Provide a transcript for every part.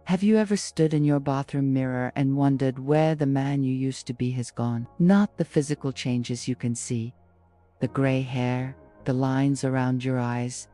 Have you ever stood in your bathroom mirror and wondered where the man you used to be has gone? Not the physical changes you can see, the gray hair, the lines around your eyes,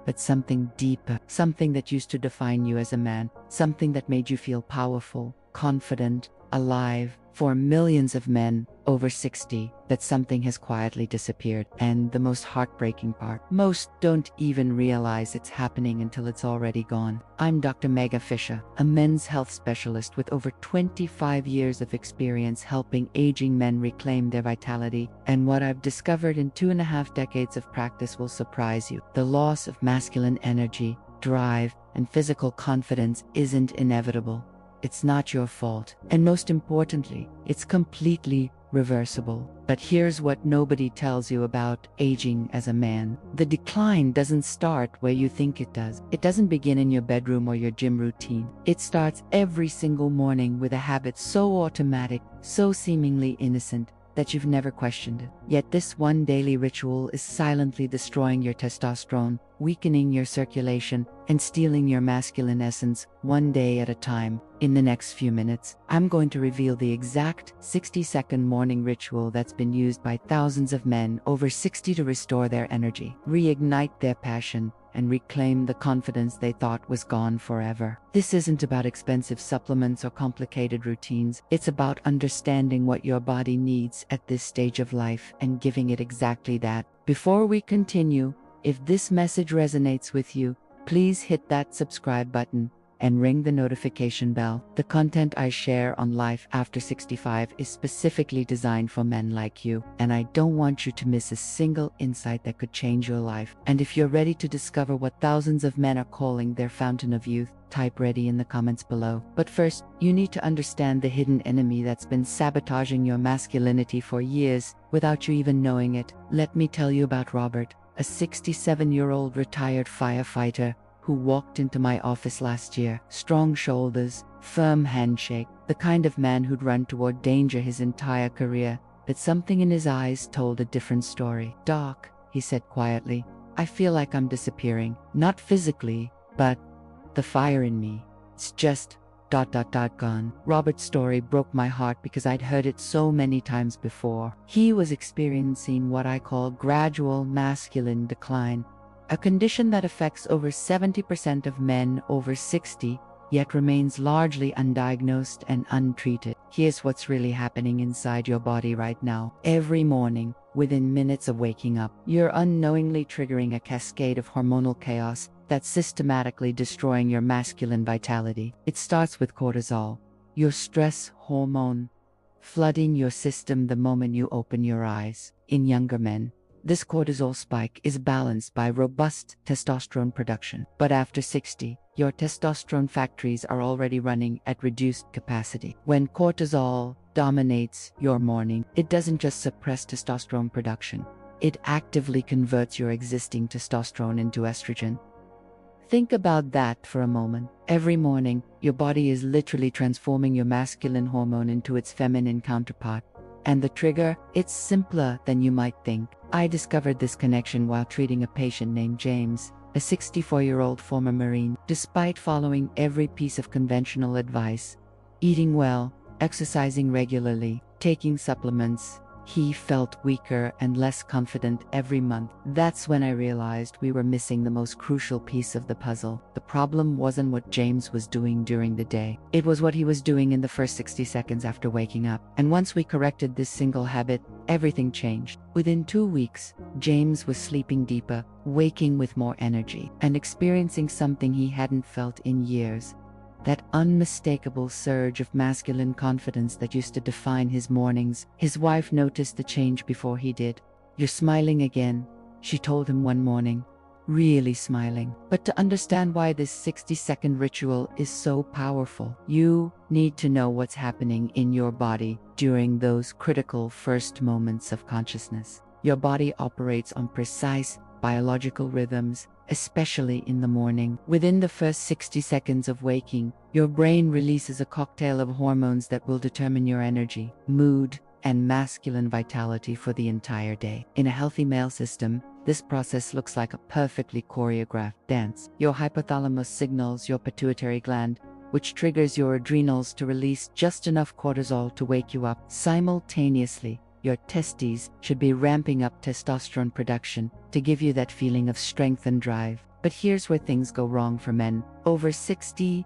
but something deeper, something that used to define you as a man, something that made you feel powerful, confident, alive. For millions of men over 60, that something has quietly disappeared. And the most heartbreaking part, most don't even realize it's happening until it's already gone. I'm Dr. Fischer, a men's health specialist with over 25 years of experience helping aging men reclaim their vitality. And what I've discovered in 2.5 decades of practice will surprise you. The loss of masculine energy, drive, and physical confidence isn't inevitable. It's not your fault. And most importantly, it's completely reversible. But here's what nobody tells you about aging as a man. The decline doesn't start where you think it does. It doesn't begin in your bedroom or your gym routine. It starts every single morning with a habit so automatic, so seemingly innocent, that you've never questioned it. Yet this one daily ritual is silently destroying your testosterone, weakening your circulation, and stealing your masculine essence one day at a time. In the next few minutes, I'm going to reveal the exact 60-second morning ritual that's been used by thousands of men over 60 to restore their energy, reignite their passion, and reclaim the confidence they thought was gone forever. This isn't about expensive supplements or complicated routines. It's about understanding what your body needs at this stage of life and giving it exactly that. Before we continue, if this message resonates with you, please hit that subscribe button and ring the notification bell. The content I share on Life After 65 is specifically designed for men like you, and I don't want you to miss a single insight that could change your life. And if you're ready to discover what thousands of men are calling their fountain of youth, type ready in the comments below. But first, you need to understand the hidden enemy that's been sabotaging your masculinity for years without you even knowing it. Let me tell you about Robert, a 67-year-old retired firefighter who walked into my office last year. Strong shoulders, firm handshake, the kind of man who'd run toward danger his entire career. But something in his eyes told a different story. "Doc," he said quietly, "I feel like I'm disappearing. Not physically, but the fire in me. It's just gone." Robert's story broke my heart because I'd heard it so many times before. He was experiencing what I call gradual masculine decline, a condition that affects over 70% of men over 60, yet remains largely undiagnosed and untreated. Here's what's really happening inside your body right now. Every morning, within minutes of waking up, you're unknowingly triggering a cascade of hormonal chaos that's systematically destroying your masculine vitality. It starts with cortisol, your stress hormone, flooding your system the moment you open your eyes. In younger men, this cortisol spike is balanced by robust testosterone production. But after 60, your testosterone factories are already running at reduced capacity. When cortisol dominates your morning, it doesn't just suppress testosterone production, it actively converts your existing testosterone into estrogen. Think about that for a moment. Every morning, your body is literally transforming your masculine hormone into its feminine counterpart. And the trigger? It's simpler than you might think. I discovered this connection while treating a patient named James, a 64-year-old former Marine. Despite following every piece of conventional advice, eating well, exercising regularly, taking supplements, he felt weaker and less confident every month. That's when I realized we were missing the most crucial piece of the puzzle. The problem wasn't what James was doing during the day. It was what he was doing in the first 60 seconds after waking up. And once we corrected this single habit, everything changed. Within 2 weeks, James was sleeping deeper, waking with more energy, and experiencing something he hadn't felt in years. That unmistakable surge of masculine confidence that used to define his mornings. His wife noticed the change before he did. "You're smiling again," she told him one morning. Really smiling. But to understand why this 60-second ritual is so powerful, you need to know what's happening in your body during those critical first moments of consciousness. Your body operates on precise biological rhythms, especially in the morning. Within the first 60 seconds of waking, your brain releases a cocktail of hormones that will determine your energy, mood, and masculine vitality for the entire day. In a healthy male system, this process looks like a perfectly choreographed dance. Your hypothalamus signals your pituitary gland, which triggers your adrenals to release just enough cortisol to wake you up. Simultaneously, your testes should be ramping up testosterone production to give you that feeling of strength and drive. But here's where things go wrong for men. Over 60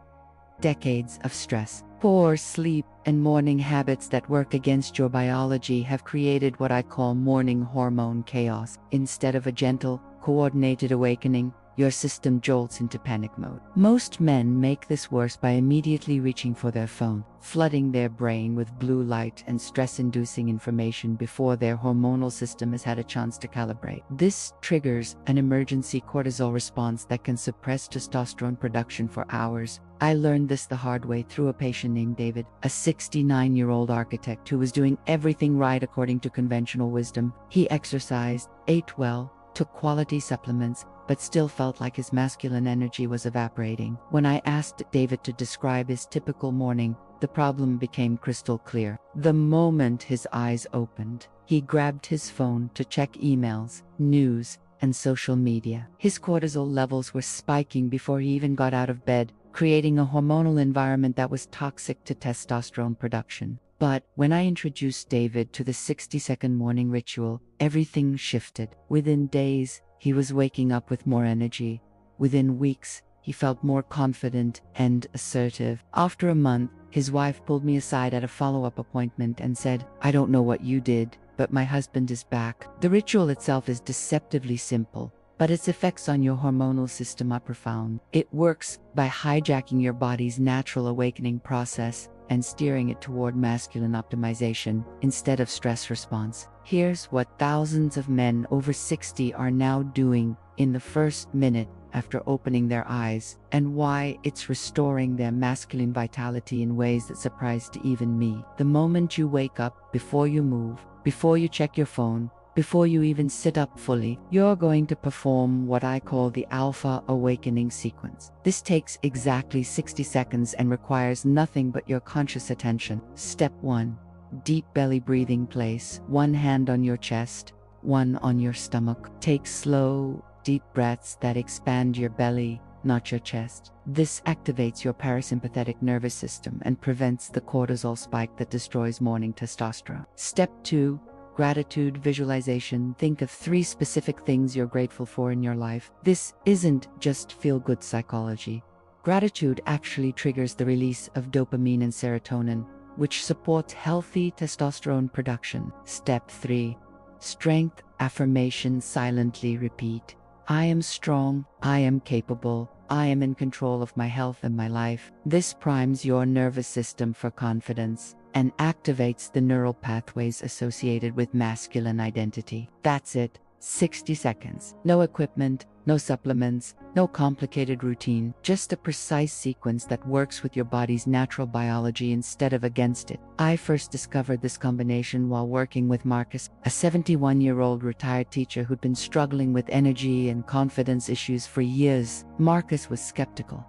decades of stress, poor sleep, and morning habits that work against your biology have created what I call morning hormone chaos. Instead of a gentle, coordinated awakening, your system jolts into panic mode. Most men make this worse by immediately reaching for their phone, flooding their brain with blue light and stress-inducing information before their hormonal system has had a chance to calibrate. This triggers an emergency cortisol response that can suppress testosterone production for hours. I learned this the hard way through a patient named David, a 69-year-old architect who was doing everything right according to conventional wisdom. He exercised, ate well, took quality supplements, but still felt like his masculine energy was evaporating. When I asked David to describe his typical morning, the problem became crystal clear. The moment his eyes opened, he grabbed his phone to check emails, news, and social media. His cortisol levels were spiking before he even got out of bed, creating a hormonal environment that was toxic to testosterone production. But when I introduced David to the 60-second morning ritual, everything shifted. Within days, he was waking up with more energy. Within weeks, he felt more confident and assertive. After a month, his wife pulled me aside at a follow-up appointment and said, "I don't know what you did, but my husband is back." The ritual itself is deceptively simple, but its effects on your hormonal system are profound. It works by hijacking your body's natural awakening process and steering it toward masculine optimization instead of stress response. Here's what thousands of men over 60 are now doing in the first minute after opening their eyes, and why it's restoring their masculine vitality in ways that surprised even me. The moment you wake up, before you move, before you check your phone, before you even sit up fully, you're going to perform what I call the alpha awakening sequence. This takes exactly 60 seconds and requires nothing but your conscious attention. Step 1. Deep belly breathing. Place one hand on your chest, one on your stomach. Take slow, deep breaths that expand your belly, not your chest. This activates your parasympathetic nervous system and prevents the cortisol spike that destroys morning testosterone. Step 2. Gratitude visualization. Think of 3 specific things you're grateful for in your life. This isn't just feel-good psychology. Gratitude actually triggers the release of dopamine and serotonin, which supports healthy testosterone production. Step 3. Strength affirmation. Silently repeat, "I am strong, I am capable, I am in control of my health and my life." This primes your nervous system for confidence and activates the neural pathways associated with masculine identity. That's it. 60 seconds. No equipment, no supplements, no complicated routine, just a precise sequence that works with your body's natural biology instead of against it. I first discovered this combination while working with Marcus, a 71-year-old retired teacher who'd been struggling with energy and confidence issues for years. Marcus was skeptical.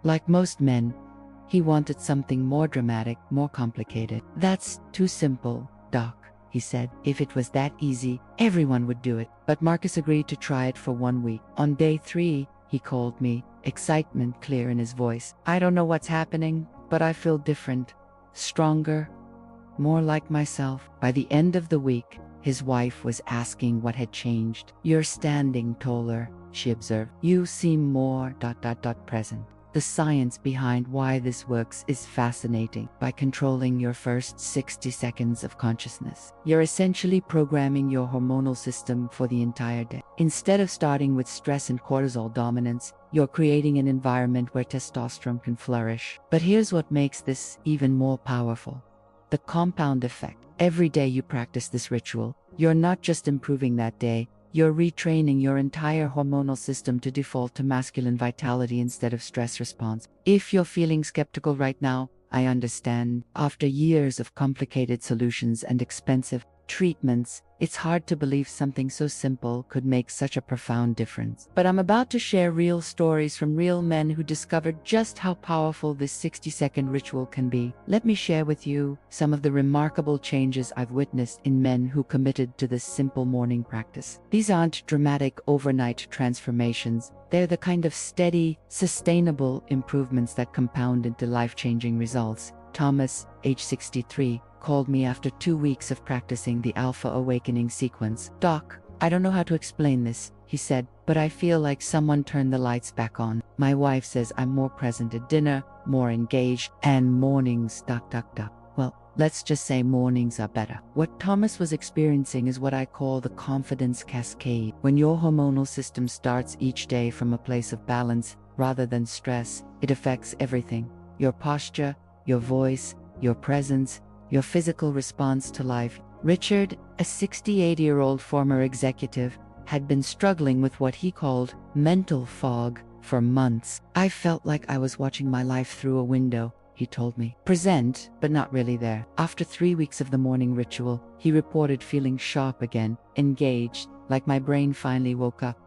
Like most men, he wanted something more dramatic, more complicated. "That's too simple, Doc," he said. "If it was that easy, everyone would do it." But Marcus agreed to try it for 1 week. On day 3, he called me, excitement clear in his voice. "I don't know what's happening, but I feel different, stronger, more like myself." By the end of the week, his wife was asking what had changed. "You're standing taller," she observed. "You seem more present." The science behind why this works is fascinating. By controlling your first 60 seconds of consciousness, you're essentially programming your hormonal system for the entire day. Instead of starting with stress and cortisol dominance, you're creating an environment where testosterone can flourish. But here's what makes this even more powerful: the compound effect. Every day you practice this ritual, you're not just improving that day, you're retraining your entire hormonal system to default to masculine vitality instead of stress response. If you're feeling skeptical right now, I understand. After years of complicated solutions and expensive, treatments, it's hard to believe something so simple could make such a profound difference. But I'm about to share real stories from real men who discovered just how powerful this 60-second ritual can be. Let me share with you some of the remarkable changes I've witnessed in men who committed to this simple morning practice. These aren't dramatic overnight transformations. They're the kind of steady, sustainable improvements that compound into life-changing results. Thomas, age 63, called me after 2 weeks of practicing the Alpha Awakening sequence. "Doc, I don't know how to explain this," he said, "but I feel like someone turned the lights back on. My wife says I'm more present at dinner, more engaged, and mornings. Well, let's just say mornings are better." What Thomas was experiencing is what I call the confidence cascade. When your hormonal system starts each day from a place of balance rather than stress, it affects everything: your posture, your voice, your presence, your physical response to life. Richard, a 68-year-old former executive, had been struggling with what he called mental fog for months. "I felt like I was watching my life through a window," he told me. "Present, but not really there." After 3 weeks of the morning ritual, he reported feeling sharp again, engaged, like my brain finally woke up.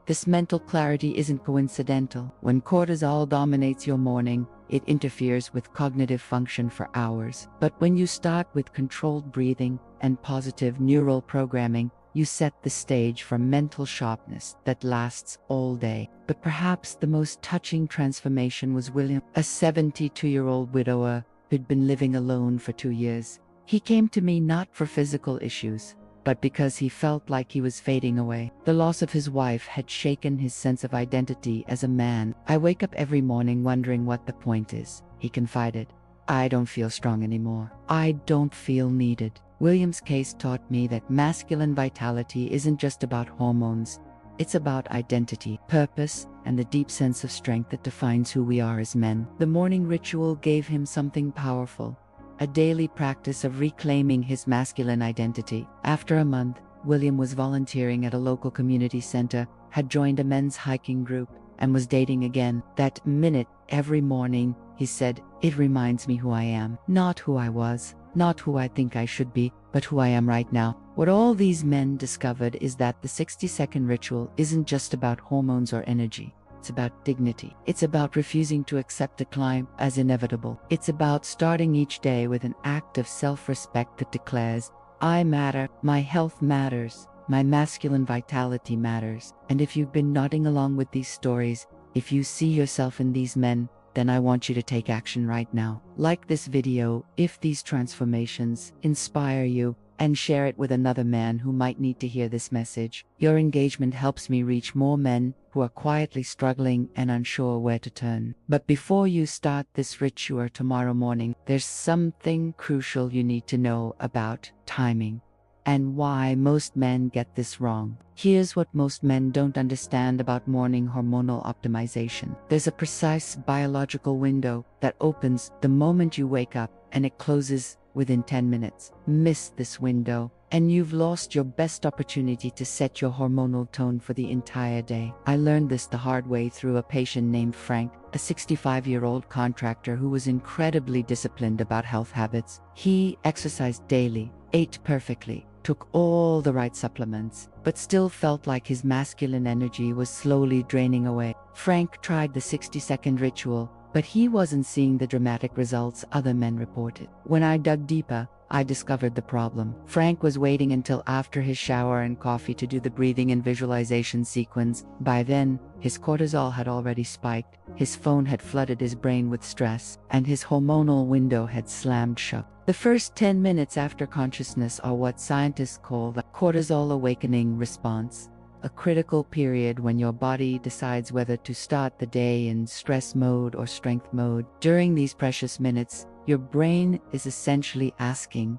This mental clarity isn't coincidental. When cortisol dominates your morning, it interferes with cognitive function for hours. But when you start with controlled breathing and positive neural programming, you set the stage for mental sharpness that lasts all day. But perhaps the most touching transformation was William, a 72-year-old widower who'd been living alone for 2 years. He came to me not for physical issues, but because he felt like he was fading away. The loss of his wife had shaken his sense of identity as a man. "I wake up every morning wondering what the point is," he confided. "I don't feel strong anymore. I don't feel needed." William's case taught me that masculine vitality isn't just about hormones. It's about identity, purpose, and the deep sense of strength that defines who we are as men. The morning ritual gave him something powerful: a daily practice of reclaiming his masculine identity. After a month, William was volunteering at a local community center, had joined a men's hiking group, and was dating again. "That minute, every morning," he said, "it reminds me who I am. Not who I was, not who I think I should be, but who I am right now." What all these men discovered is that the 60-second ritual isn't just about hormones or energy. It's about dignity. It's about refusing to accept decline as inevitable. It's about starting each day with an act of self-respect that declares, "I matter, my health matters, my masculine vitality matters." And if you've been nodding along with these stories, if you see yourself in these men, then I want you to take action right now. Like this video if these transformations inspire you, and share it with another man who might need to hear this message. Your engagement helps me reach more men who are quietly struggling and unsure where to turn. But before you start this ritual tomorrow morning, there's something crucial you need to know about timing and why most men get this wrong. Here's what most men don't understand about morning hormonal optimization. There's a precise biological window that opens the moment you wake up, and it closes within 10 minutes. Miss this window, and you've lost your best opportunity to set your hormonal tone for the entire day. I learned this the hard way through a patient named Frank, a 65-year-old contractor who was incredibly disciplined about health habits. He exercised daily, ate perfectly, took all the right supplements, but still felt like his masculine energy was slowly draining away. Frank tried the 60-second ritual, but he wasn't seeing the dramatic results other men reported. When I dug deeper, I discovered the problem. Frank was waiting until after his shower and coffee to do the breathing and visualization sequence. By then, his cortisol had already spiked, his phone had flooded his brain with stress, and his hormonal window had slammed shut. The first 10 minutes after consciousness are what scientists call the cortisol awakening response, a critical period when your body decides whether to start the day in stress mode or strength mode. During these precious minutes, your brain is essentially asking,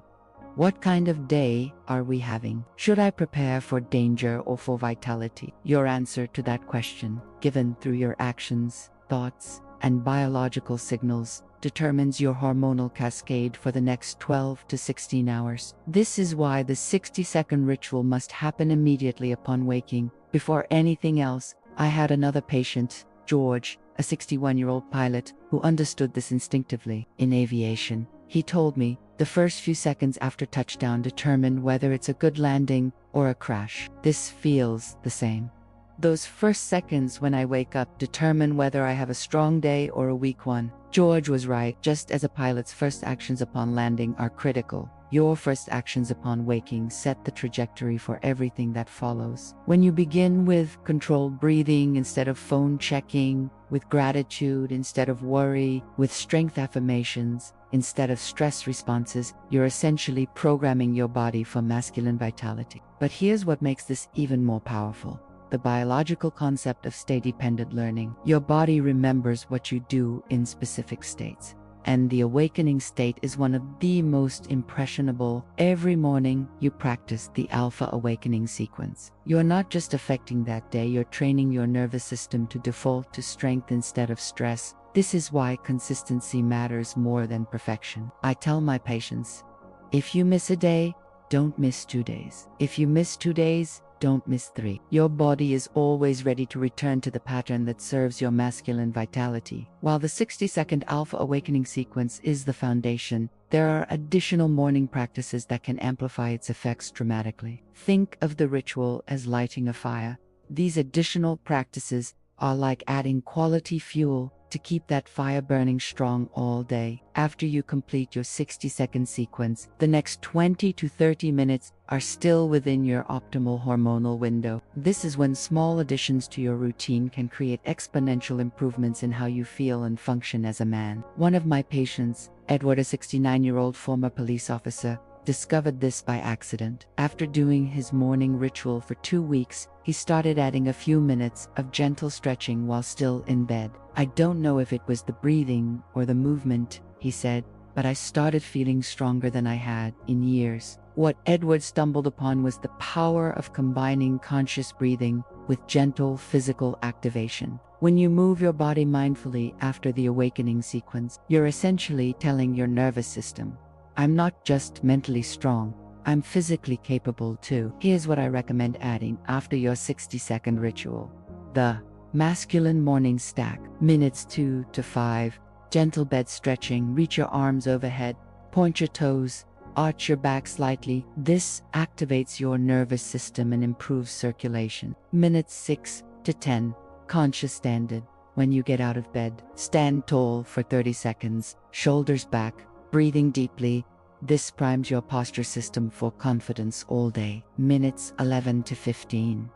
what kind of day are we having? Should I prepare for danger or for vitality? Your answer to that question, given through your actions, thoughts, and biological signals, determines your hormonal cascade for the next 12 to 16 hours. This is why the 60-second ritual must happen immediately upon waking. Before anything else, I had another patient, George, a 61-year-old pilot, who understood this instinctively. In aviation, He told me, the first few seconds after touchdown determine whether it's a good landing or a crash. This feels the same. Those first seconds when I wake up determine whether I have a strong day or a weak one. George was right. Just as a pilot's first actions upon landing are critical, your first actions upon waking set the trajectory for everything that follows. When you begin with controlled breathing instead of phone checking, with gratitude instead of worry, with strength affirmations instead of stress responses, you're essentially programming your body for masculine vitality. But here's what makes this even more powerful: the biological concept of state-dependent learning. Your body remembers what you do in specific states. And the awakening state is one of the most impressionable. Every morning, you practice the alpha awakening sequence. You're not just affecting that day, you're training your nervous system to default to strength instead of stress. This is why consistency matters more than perfection. I tell my patients, if you miss a day, don't miss 2 days. If you miss 2 days, don't miss 3. Your body is always ready to return to the pattern that serves your masculine vitality. While the 60-second alpha awakening sequence is the foundation, there are additional morning practices that can amplify its effects dramatically. Think of the ritual as lighting a fire. These additional practices are like adding quality fuel to keep that fire burning strong all day. After you complete your 60-second sequence, the next 20 to 30 minutes are still within your optimal hormonal window. This is when small additions to your routine can create exponential improvements in how you feel and function as a man. One of my patients, Edward, a 69-year-old former police officer, discovered this by accident. After doing his morning ritual for 2 weeks, he started adding a few minutes of gentle stretching while still in bed. I don't know if it was the breathing or the movement, he said, but I started feeling stronger than I had in years. What Edward stumbled upon was the power of combining conscious breathing with gentle physical activation. When you move your body mindfully after the awakening sequence, you're essentially telling your nervous system, I'm not just mentally strong, I'm physically capable too. Here's what I recommend adding after your 60-second ritual. The masculine morning stack. Minutes 2 to 5. Gentle bed stretching. Reach your arms overhead. Point your toes. Arch your back slightly. This activates your nervous system and improves circulation. Minutes 6 to 10. Conscious standing. When you get out of bed, stand tall for 30 seconds. Shoulders back. Breathing deeply. This primes your posture system for confidence all day. Minutes 11 to 15.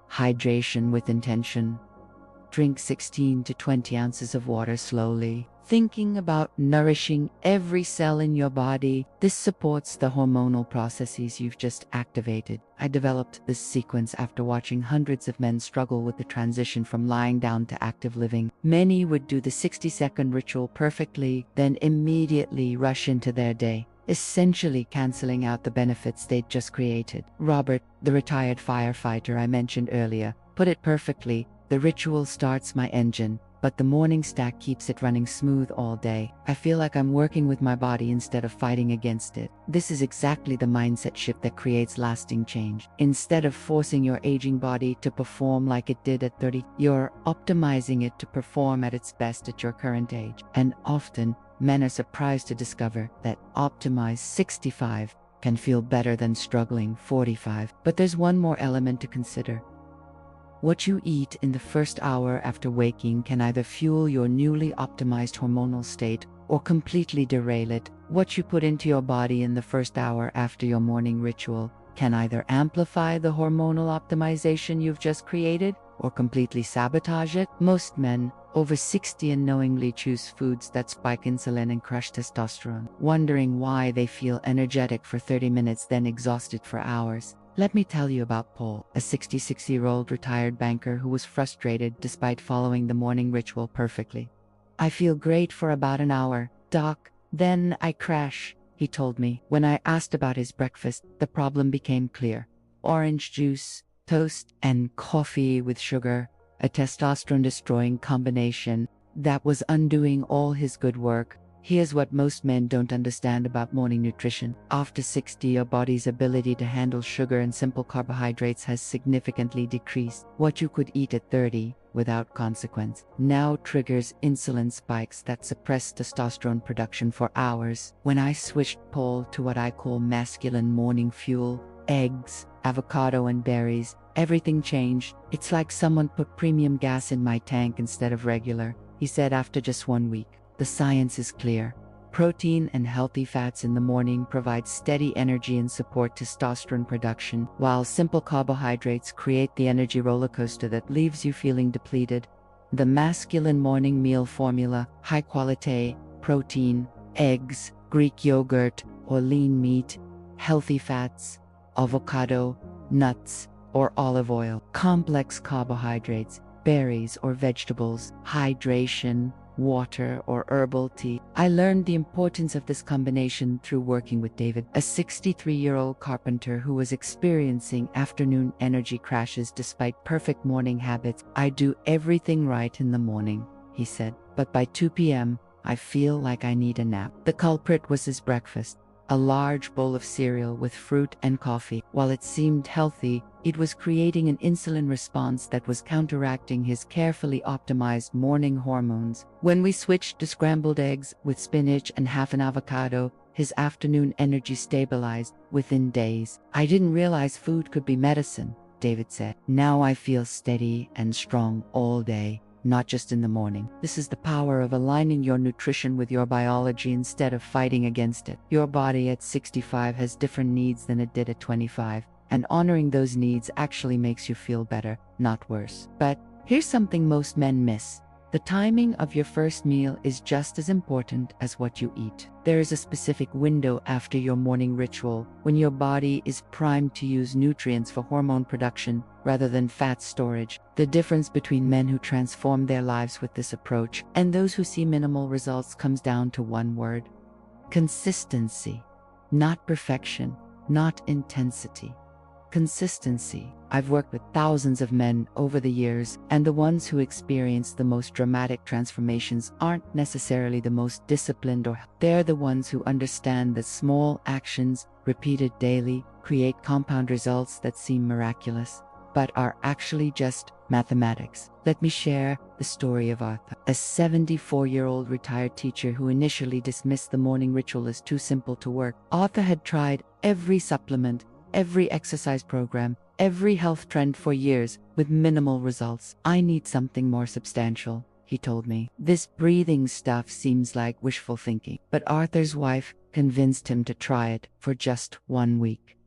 Hydration with intention. Drink 16 to 20 ounces of water slowly, thinking about nourishing every cell in your body. This supports the hormonal processes you've just activated. I developed this sequence after watching hundreds of men struggle with the transition from lying down to active living. Many would do the 60-second ritual perfectly, then immediately rush into their day, essentially canceling out the benefits they'd just created. Robert, the retired firefighter I mentioned earlier, put it perfectly. The ritual starts my engine, but the morning stack keeps it running smooth all day. I feel like I'm working with my body instead of fighting against it. This is exactly the mindset shift that creates lasting change. Instead of forcing your aging body to perform like it did at 30, you're optimizing it to perform at its best at your current age. And often, men are surprised to discover that optimized 65 can feel better than struggling 45. But there's one more element to consider. What you eat in the first hour after waking can either fuel your newly optimized hormonal state or completely derail it. What you put into your body in the first hour after your morning ritual can either amplify the hormonal optimization you've just created or completely sabotage it. Most men over 60 unknowingly choose foods that spike insulin and crush testosterone, wondering why they feel energetic for 30 minutes then exhausted for hours. Let me tell you about Paul, a 66-year-old retired banker who was frustrated despite following the morning ritual perfectly. I feel great for about an hour, Doc, then I crash, he told me. When I asked about his breakfast, the problem became clear. Orange juice, toast, and coffee with sugar, a testosterone-destroying combination that was undoing all his good work. Here's what most men don't understand about morning nutrition. After 60, your body's ability to handle sugar and simple carbohydrates has significantly decreased. What you could eat at 30, without consequence, now triggers insulin spikes that suppress testosterone production for hours. When I switched pole to what I call masculine morning fuel, eggs, avocado and berries, everything changed. It's like someone put premium gas in my tank instead of regular, he said after just 1 week. The science is clear. Protein and healthy fats in the morning provide steady energy and support testosterone production, while simple carbohydrates create the energy rollercoaster that leaves you feeling depleted. The masculine morning meal formula: high quality protein, eggs, Greek yogurt or lean meat, healthy fats, avocado, nuts, or olive oil, complex carbohydrates, berries or vegetables, hydration, water or herbal tea. I learned the importance of this combination through working with David, a 63-year-old carpenter who was experiencing afternoon energy crashes despite perfect morning habits. I do everything right in the morning, he said, but by 2 p.m., I feel like I need a nap. The culprit was his breakfast, a large bowl of cereal with fruit and coffee. While it seemed healthy, it was creating an insulin response that was counteracting his carefully optimized morning hormones. When we switched to scrambled eggs with spinach and half an avocado, his afternoon energy stabilized within days. I didn't realize food could be medicine, David said. Now I feel steady and strong all day, not just in the morning. This is the power of aligning your nutrition with your biology instead of fighting against it. Your body at 65 has different needs than it did at 25, and honoring those needs actually makes you feel better, not worse. But here's something most men miss. The timing of your first meal is just as important as what you eat. There is a specific window after your morning ritual when your body is primed to use nutrients for hormone production rather than fat storage. The difference between men who transform their lives with this approach and those who see minimal results comes down to one word: consistency. Not perfection, not intensity. Consistency. I've worked with thousands of men over the years, and the ones who experience the most dramatic transformations aren't necessarily the most disciplined they're the ones who understand that small actions, repeated daily, create compound results that seem miraculous, but are actually just mathematics. Let me share the story of Arthur, a 74-year-old retired teacher who initially dismissed the morning ritual as too simple to work. Arthur had tried every supplement, every exercise program, every health trend for years, with minimal results. I need something more substantial, he told me. This breathing stuff seems like wishful thinking. But Arthur's wife convinced him to try it for just 1 week.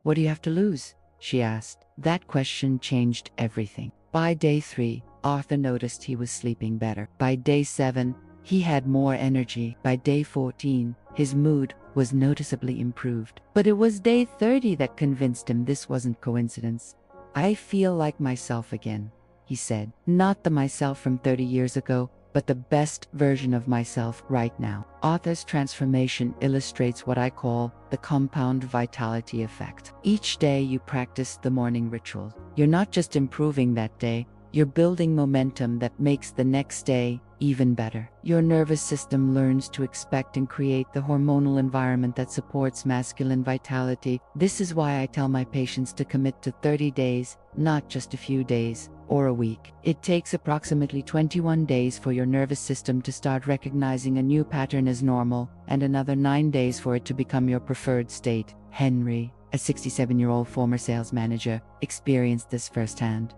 What do you have to lose? She asked. That question changed everything. By day 3, Arthur noticed he was sleeping better. By day 7, he had more energy. By day 14, his mood was noticeably improved. But it was day 30 that convinced him this wasn't coincidence. I feel like myself again, he said. Not the myself from 30 years ago, but the best version of myself right now. Arthur's transformation illustrates what I call the compound vitality effect. Each day you practice the morning ritual, you're not just improving that day, you're building momentum that makes the next day even better. Your nervous system learns to expect and create the hormonal environment that supports masculine vitality. This is why I tell my patients to commit to 30 days, not just a few days or a week. It takes approximately 21 days for your nervous system to start recognizing a new pattern as normal, and another 9 days for it to become your preferred state. Henry, a 67-year-old former sales manager, experienced this firsthand.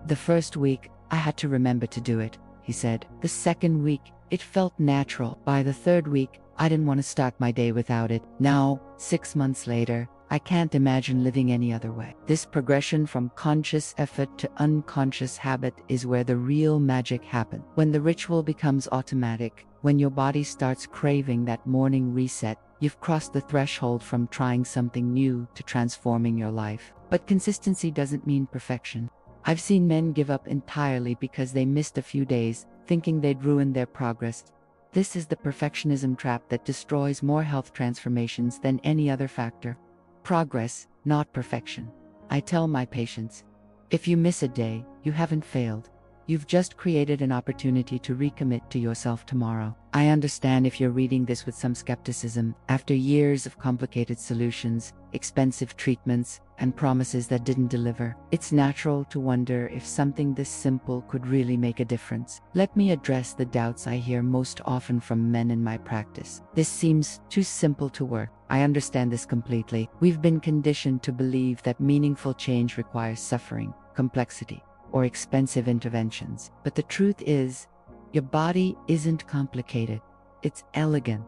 The first week, I had to remember to do it, he said. The second week, it felt natural. By the third week, I didn't want to start my day without it. Now, 6 months later, I can't imagine living any other way. This progression from conscious effort to unconscious habit is where the real magic happens. When the ritual becomes automatic, when your body starts craving that morning reset, you've crossed the threshold from trying something new to transforming your life. But consistency doesn't mean perfection. I've seen men give up entirely because they missed a few days, thinking they'd ruined their progress. This is the perfectionism trap that destroys more health transformations than any other factor. Progress, not perfection. I tell my patients, if you miss a day, you haven't failed. You've just created an opportunity to recommit to yourself tomorrow. I understand if you're reading this with some skepticism. After years of complicated solutions, expensive treatments, and promises that didn't deliver, it's natural to wonder if something this simple could really make a difference. Let me address the doubts I hear most often from men in my practice. This seems too simple to work. I understand this completely. We've been conditioned to believe that meaningful change requires suffering, complexity, or expensive interventions. But the truth is, your body isn't complicated. It's elegant.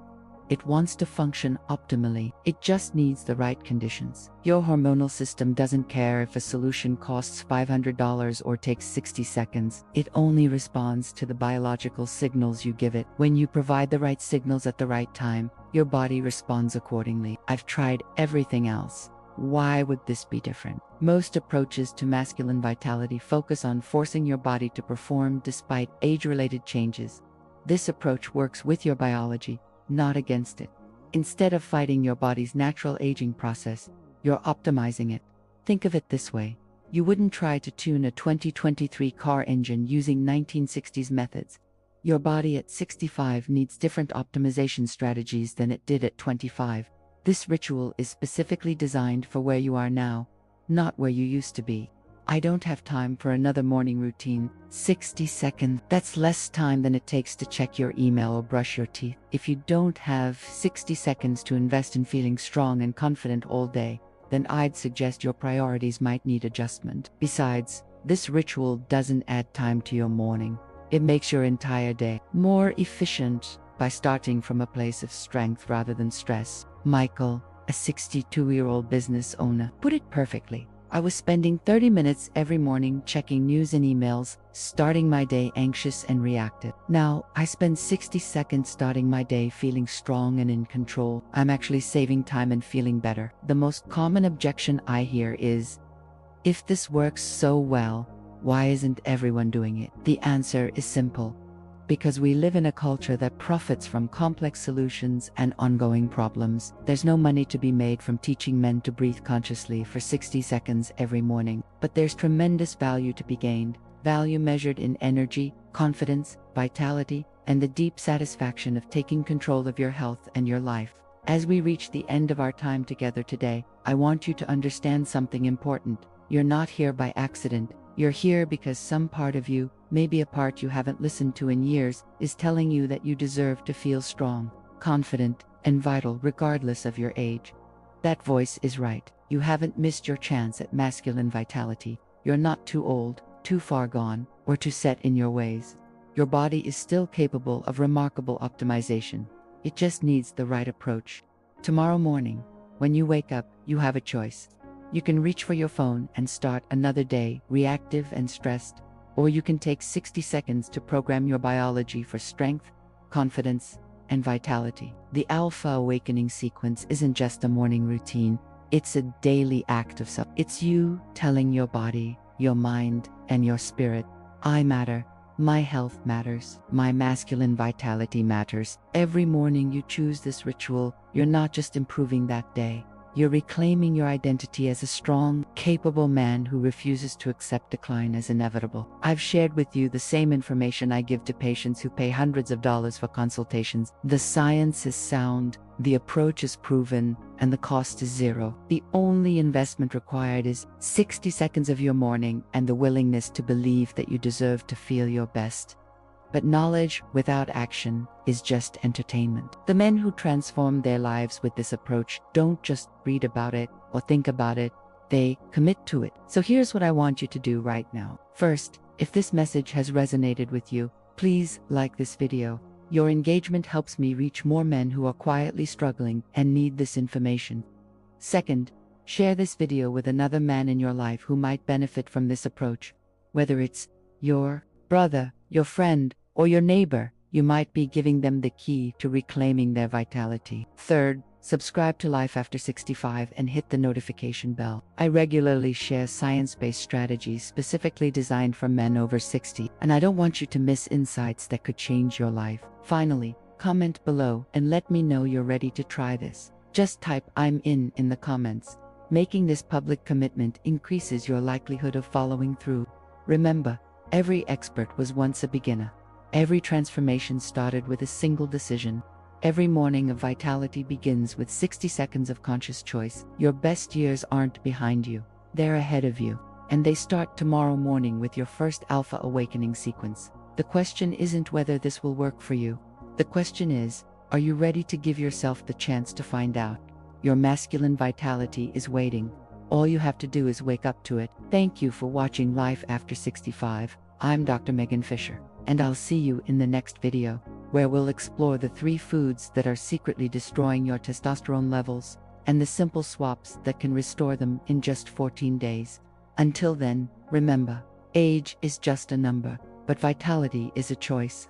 It wants to function optimally. It just needs the right conditions. Your hormonal system doesn't care if a solution costs $500 or takes 60 seconds. It only responds to the biological signals you give it. When you provide the right signals at the right time, your body responds accordingly. I've tried everything else. Why would this be different? Most approaches to masculine vitality focus on forcing your body to perform despite age-related changes. This approach works with your biology, not against it. Instead of fighting your body's natural aging process, you're optimizing it. Think of it this way. You wouldn't try to tune a 2023 car engine using 1960s methods. Your body at 65 needs different optimization strategies than it did at 25. This ritual is specifically designed for where you are now, not where you used to be. I don't have time for another morning routine. 60 seconds. That's less time than it takes to check your email or brush your teeth. If you don't have 60 seconds to invest in feeling strong and confident all day, then I'd suggest your priorities might need adjustment. Besides, this ritual doesn't add time to your morning. It makes your entire day more efficient by starting from a place of strength rather than stress. Michael, a 62-year-old business owner, put it perfectly. I was spending 30 minutes every morning checking news and emails, starting my day anxious and reactive. Now, I spend 60 seconds starting my day feeling strong and in control. I'm actually saving time and feeling better. The most common objection I hear is, if this works so well, why isn't everyone doing it? The answer is simple. Because we live in a culture that profits from complex solutions and ongoing problems. There's no money to be made from teaching men to breathe consciously for 60 seconds every morning. But there's tremendous value to be gained. Value measured in energy, confidence, vitality, and the deep satisfaction of taking control of your health and your life. As we reach the end of our time together today, I want you to understand something important. You're not here by accident. You're here because some part of you, maybe a part you haven't listened to in years, is telling you that you deserve to feel strong, confident, and vital regardless of your age. That voice is right. You haven't missed your chance at masculine vitality. You're not too old, too far gone, or too set in your ways. Your body is still capable of remarkable optimization. It just needs the right approach. Tomorrow morning, when you wake up, you have a choice. You can reach for your phone and start another day reactive and stressed, or you can take 60 seconds to program your biology for strength, confidence, and vitality. The Alpha Awakening sequence isn't just a morning routine, it's a daily act of self. It's you telling your body, your mind, and your spirit, I matter, my health matters, my masculine vitality matters. Every morning you choose this ritual, you're not just improving that day. You're reclaiming your identity as a strong, capable man who refuses to accept decline as inevitable. I've shared with you the same information I give to patients who pay hundreds of dollars for consultations. The science is sound, the approach is proven, and the cost is zero. The only investment required is 60 seconds of your morning and the willingness to believe that you deserve to feel your best. But knowledge without action is just entertainment. The men who transform their lives with this approach don't just read about it or think about it, they commit to it. So here's what I want you to do right now. First, if this message has resonated with you, please like this video. Your engagement helps me reach more men who are quietly struggling and need this information. Second, share this video with another man in your life who might benefit from this approach. Whether it's your brother, your friend, or your neighbor, you might be giving them the key to reclaiming their vitality. Third, subscribe to Life After 65 and hit the notification bell. I regularly share science-based strategies specifically designed for men over 60, and I don't want you to miss insights that could change your life. Finally, comment below and let me know you're ready to try this. Just type "I'm in" the comments. Making this public commitment increases your likelihood of following through. Remember, Every expert was once a beginner. Every transformation started with a single decision. Every morning of vitality begins with 60 seconds of conscious choice. Your best years aren't behind you, they're ahead of you. And they start tomorrow morning with your first Alpha Awakening sequence. The question isn't whether this will work for you. The question is, are you ready to give yourself the chance to find out? Your masculine vitality is waiting. All you have to do is wake up to it. Thank you for watching Life After 65. I'm Dr. Megan Fisher, and I'll see you in the next video, where we'll explore the 3 foods that are secretly destroying your testosterone levels, and the simple swaps that can restore them in just 14 days. Until then, remember, age is just a number, but vitality is a choice.